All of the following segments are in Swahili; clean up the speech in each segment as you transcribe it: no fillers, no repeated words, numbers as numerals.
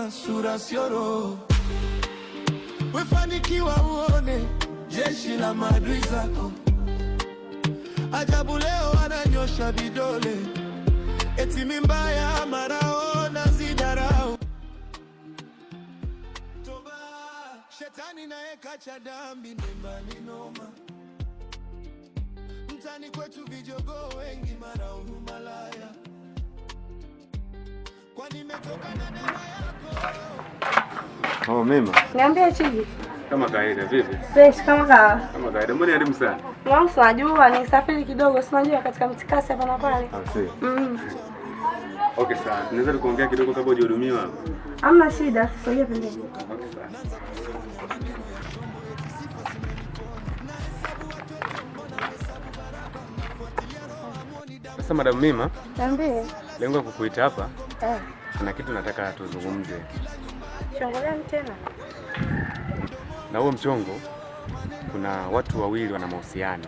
nimegundua sura sio roho. Wefanikiwa uone jeshi la maadui zako. Ajabu leo wananyosha vidole, eti mimbaya marao na zidarao. Toba, shetani naye kacha dambi ni noma. Mtani kwetu vijogo wengi mara umalaya. Kwa nimetoka na dada yako. Oh, mema. Niambie Chiji. Kama kawaida vipi? Fresh kama kawa. Kama kawaida. Mbona elimu sana? Mwanzo unajua ni safari kidogo, si unajua katika mtikasi hapa na pale. Okay sawa. Tunaweza kuongea kidogo kabla hujahudumiwa? Hamna shida, sogea pembeni. Okay sawa. Sasa Madam Mima. Niambie. Lengo kukuita hapa. Kuna kitu nataka tuzungumze. Mchongo gani tena? Na huo mchongo kuna watu wawili wana mahusiano.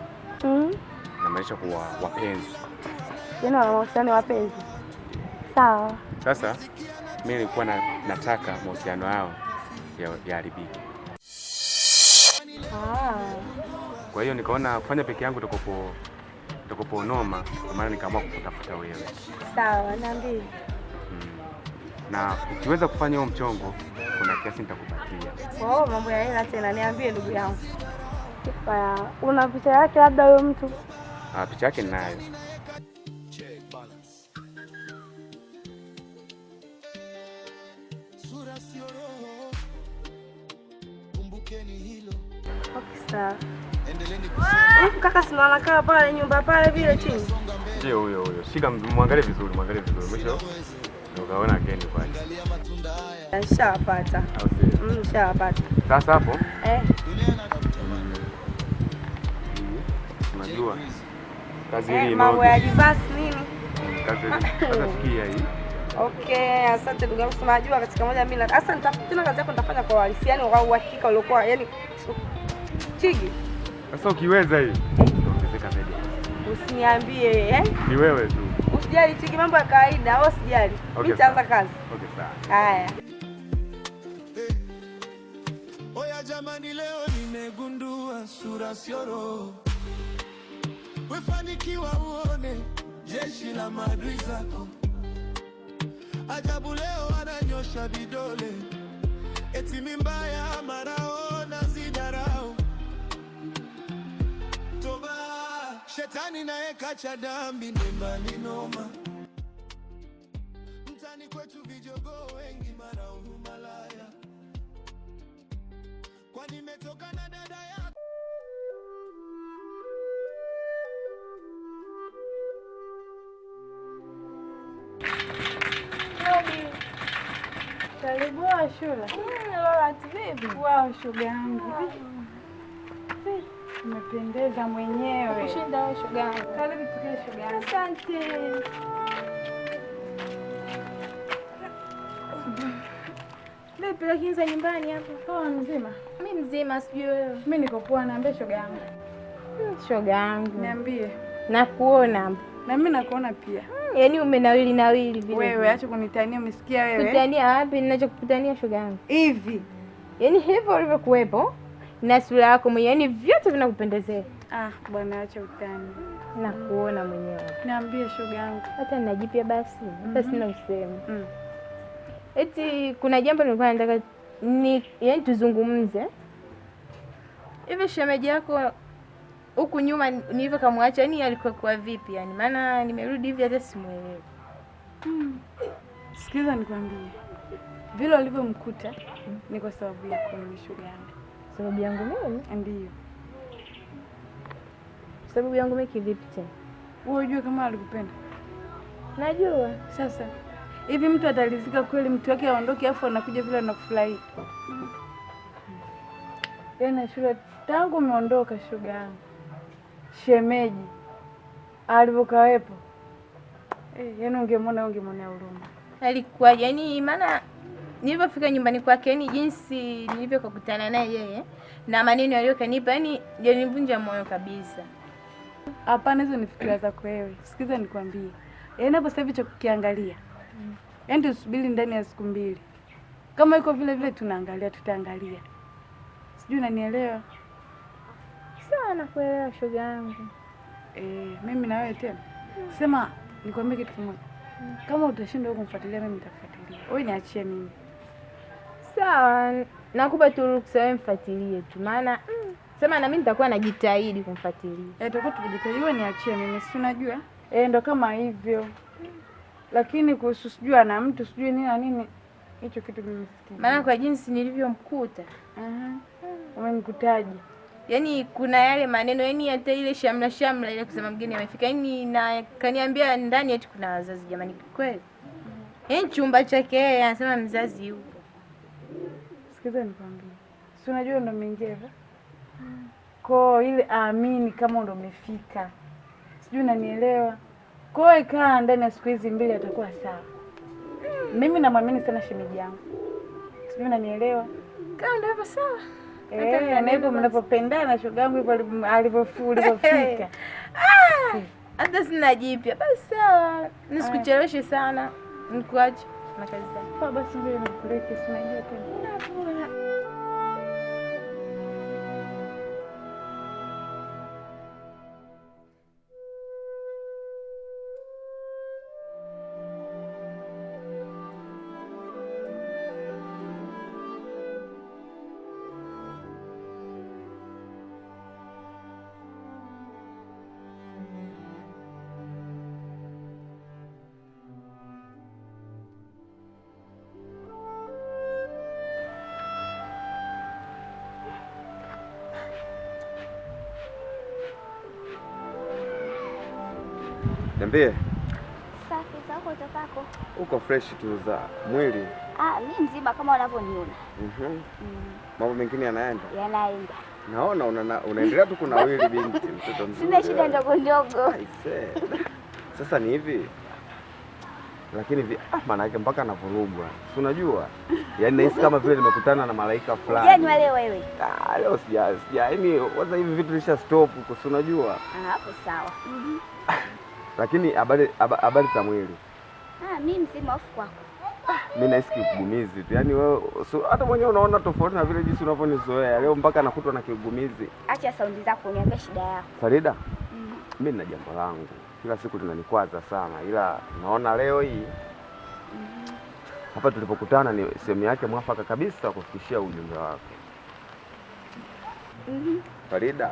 Na maisha kuwa wapenzi. Wana mahusiano wapenzi. Sawa. Sasa mimi nilikuwa nataka mahusiano yao yaharibike. Kwa hiyo nikaona kufanya peke yangu utakopo noma, kwa maana nikaamua kukutafuta wewe. Sawa, niambie. Na ukiweza kufanya huo mchongo, kuna kiasi nitakupatia. Mambo ya hela tena, niambie ndugu yangu. Una picha yake labda huyo mtu? Picha yake ninayo. Sawa. Kaka si anakaa pale nyumba pale vile chini. Ndio huyo. Shika muangalie vizuri, Mwisho ukaona akeni kwake. Nishapata. Nishapata. Sasa hapo? Unajua kazi hii mambo ya divorce nini? Kazi sasa sikia hii. Okay, asante ndugu yangu. Unajua katika moja mimi sasa nitafuta kazi yako nitafanya kwa uhalisia, yani kwa uhakika uliokuwa, yani Chigi. Sasa ukiweza hii utaongezeka zaidi. Usiniambie Ni wewe tu. Usijali Chigi, mambo ya kawaida, wewe usijali. Okay, nitaanza kazi. Okay, sawa. Haya. Oya jamani leo nimegundua sura sio roho. Wefanikiwa uone jeshi la maadui zako. Ajabu leo wananyosha vidole, eti mimbaya marao na zidarao. Toba, shetani naye kacha dambi ni noma. Mtani kwetu vijogo wengi mara umalaya. Kwa nimetoka na dada yako. Karibu wa shule. Lola vipi? Wow, shoga yangu. Umependeza mwenyewe. Kushinda wewe shoga yangu. Karibu tukae shoga yangu. Asante. Vipi lakini za nyumbani hapo? Poa mzima. Mimi mzima, sijui wewe. Mimi niko poa, naambia shoga yangu. Shoga yangu. Niambie. Nakuona. Na mimi nakuona pia. Yaani umenawili vile. Wewe acha kunitania, umesikia wewe? Kutania wapi? Ninachokutania shoga yangu. Hivi. Yaani hivyo ulivyokuepo na sura yako mwenyewe, yaani vyote vinakupendezea. Bwana acha utani. Nakuona mwenyewe. Niambie shoga yangu. Hata ninajipia basi. Hata sina usemi. Eti kuna jambo nilikuwa nataka yaani tuzungumze. Hivi shemeji yako huku nyuma nilivyo kamwacha, yani alikuwa kwa vipi yani? Maana nimerudi hivi hata simuelewi. Sikiza nikwambie. Vile ulivyomkuta ni kwa sababu ya shoga yangu. Sababu yangu mimi? Ndio. Sababu yangu mimi kivipi tena? Wewe unajua kama alikupenda? Najua. Sasa hivi mtu atalizika kweli mtu wake aondoke afu anakuja vile anakufurahi? Yana shule tangu umeondoka shoga yangu. Shemeji alivyokawepo yaani ungemwona huruma. Alikuwa yani maana nilipofika nyumbani kwake, yani jinsi nilivyokutana naye yeye na maneno aliyokanipa, yani yanivunja moyo kabisa. Hapana, hizo ni fikira zako wewe. Sikiza nikwambie. Yaani hapo sasa hivi cha kukiangalia. Yaani tusubiri ndani ya siku 2. Kama iko vile vile tunaangalia, tutaangalia. Sijui unanielewa? Sawa, nakuelewa shoga yangu. Mimi na wewe tena. Sema nikwambie kitu kimoja. Kama utashindwa kumfuatilia mimi nitafuatilia. Wewe niachie mimi. Sawa, nakupa tu ruksa wewe mfuatilie tu. Maana sema na mimi nitakuwa najitahidi kumfuatilia. Tutakuwa tukijitahidi, wewe niachie mimi. Si unajua? Ndo kama hivyo. Lakini kuhusu sijui ana mtu sijui nini na nini, hicho kitu nimesikia. Maana kwa jinsi nilivyomkuta. Umenikutaje? Yaani kuna yale maneno, yaani hata ile shamla ile kusema mgeni amefika. Yaani na kaniambia ndani eti kuna wazazi jamani, kweli. Yaani chumba chake yeye anasema mzazi yupo. Sikiza nikwambie. Si unajua ndo umeingia hapa? Kwa ile amini kama ndo umefika. Sijui unanielewa? Kwa hiyo kaa ndani ya siku hizi 2 atakuwa sawa. Mimi namwamini sana shemeji yangu. Sijui unanielewa? Kaa ndio hivyo sawa. Na hivyo mnapopendana shoga yangu hivyo alivyofika. Hata sina jipya. Basi sawa. Nisikucheleweshe sana. Nikuache na kazi zangu. Basi ndio nikuleke, si unajua tena. Niambie. Safi, zako utapako. Uko fresh tu za mwili? Mimi mzima kama unavyoniona. Mambo mengine yanaenda? Yanaenda. Naona unaendelea tu kunawili binti, mtoto mzuri. Sina shida ndogo ndogo. Sasa ni hivi. Lakini maana yake mpaka anavurugwa. Si unajua? Yaani nahisi kama vile nimekutana na malaika fulani. Yaani wale wewe. Leo sija. Yaani waza hivi vitu lisha stop huko, si unajua? Hapo sawa. Lakini habari za mwili. Mimi mzima ofu kwako. Mimi nahisi kigumizi tu. Yaani wewe hata mwenyewe unaona tofauti na vile jinsi unavyonizoea. Leo mpaka nakutwa na kigumizi. Acha saundi zako niambie shida yako. Farida. Mimi nina jambo langu. Kila siku linanikwaza sana. Ila naona leo hii hapa tulipokutana ni sehemu yake mwafaka kabisa kufikishia ujumbe wako. Farida.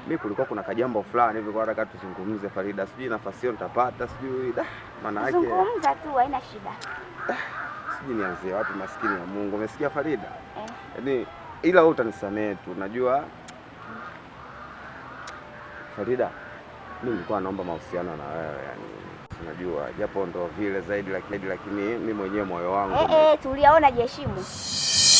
Mimi kulikuwa kuna kajambo fulani hivi kwa nataka tuzungumze Farida. Sijui nafasi hiyo nitapata, sijui maana yake. Zungumza tu, haina shida. Sijui nianzie wapi, maskini ya Mungu. Umesikia Farida? Yaani ila wewe utanisamehe tu. Unajua Farida, mimi nilikuwa naomba mahusiano na wewe yani. Unajua japo ndo vile zaidi lakini mimi mwenyewe moyo wangu. Tuliaona jiheshimu.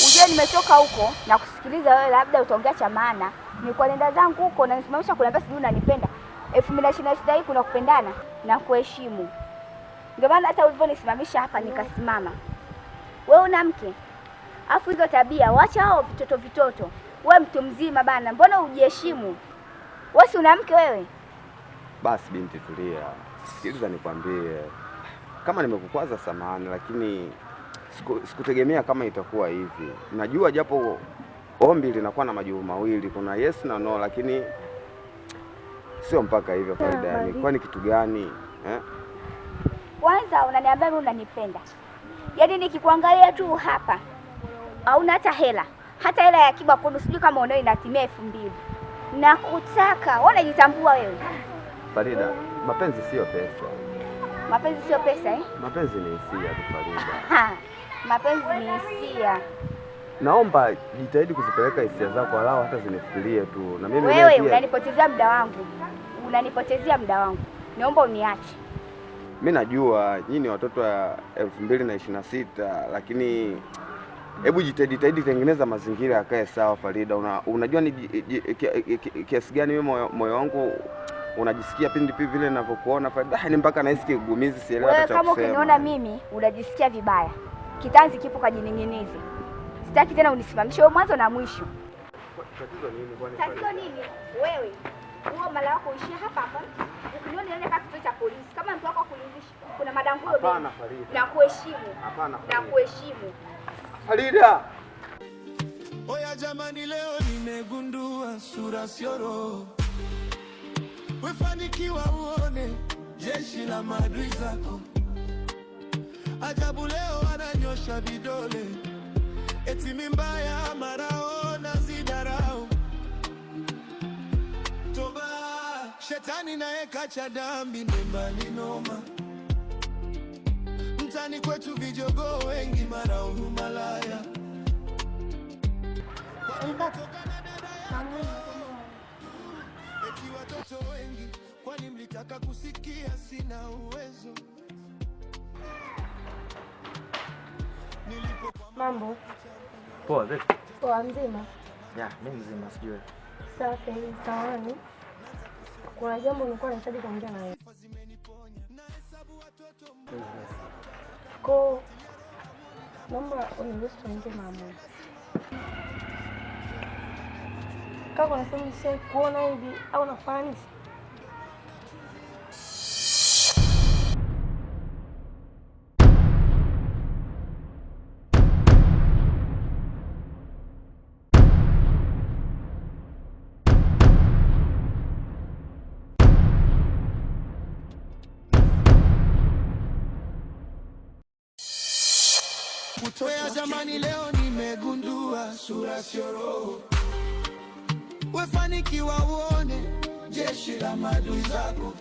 Ujue nimetoka huko na kusikiliza wewe, labda utaongea cha maana. Nilikuwa nenda zangu huko na nisimamisha kuniambia sijui unanipenda. 2026 hii kuna kupendana na kuheshimu. Ndio maana hata ulivyonisimamisha hapa nikasimama. Wewe una mke. Afu hizo tabia waacha hao vitoto. Wewe mtu mzima bana, mbona ujiheshimu? Wewe si una mke wewe? Basi binti tulia. Sikiliza nikwambie. Kama nimekukwaza samahani, lakini sikutegemea kama itakuwa hivi. Najua japo ombi linakuwa na majibu mawili, kuna yes na no, lakini sio mpaka hivyo Farida. Yani kwani kitu gani? Kwanza unaniambia mimi unanipenda. Yaani nikikuangalia tu hapa hauna hata hela. Hata hela ya kiba kono sijui kama unao inatimia 2000. Nakutaka, wewe unajitambua wewe? Farida, mapenzi sio pesa. Mapenzi sio pesa Mapenzi ni hisia tu Farida. Mapenzi ni hisia. Naomba jitahidi kuzipeleka hisia zako alao hata zinifikirie tu. Na mimi wewe unanipotezea muda wangu. Naomba uniache. Mimi najua nyinyi ni watoto wa 2026 lakini hebu jitahidi tengeneza mazingira yakae sawa Farida. Unajua ni kiasi gani mimi moyo wangu unajisikia pindi vile ninavyokuona Farida. Ni mpaka nahisi kigumizi, sielewi hata cha kusema. Kama ukiniona mimi unajisikia vibaya. Kitanzi kipo kajining'inize. Sitaki tena unisimamishe wewe mwanzo na mwisho. Tatizo nini kwani? Tatizo nini? Wewe. Huo mala wako uishia hapa. Ukiniona niende kama kituo cha polisi. Kama mtu wako kulinzisha. Kuna madangulo Hapana Farida. Na kuheshimu. Hapana. Na kuheshimu. Farida. Oya jamani, leo nimegundua sura sio roho. Wefanikiwa uone jeshi la maadui zako. Ajabu leo wananyosha vidole, eti mimbaya maraona zidarau. Toba, shetani naye kacha dambi mbali noma. Mtani kwetu vijogo wengi mara umalaya. Eti watoto wengi kwani mlitaka kusikia sina uwezo. Mambo poa vipi? poa, mzima? Ya, mimi mzima, sijui. Safi. Samahani, kuna jambo nilikuwa nahitaji kuongea na wewe. Naomba uniruhusu tuongee mara moja. Kaka unasema nisha kuona hivi au nafananisha? Oya jamani, leo nimegundua sura sio roho. Wefanikiwa uone jeshi la maadui zako.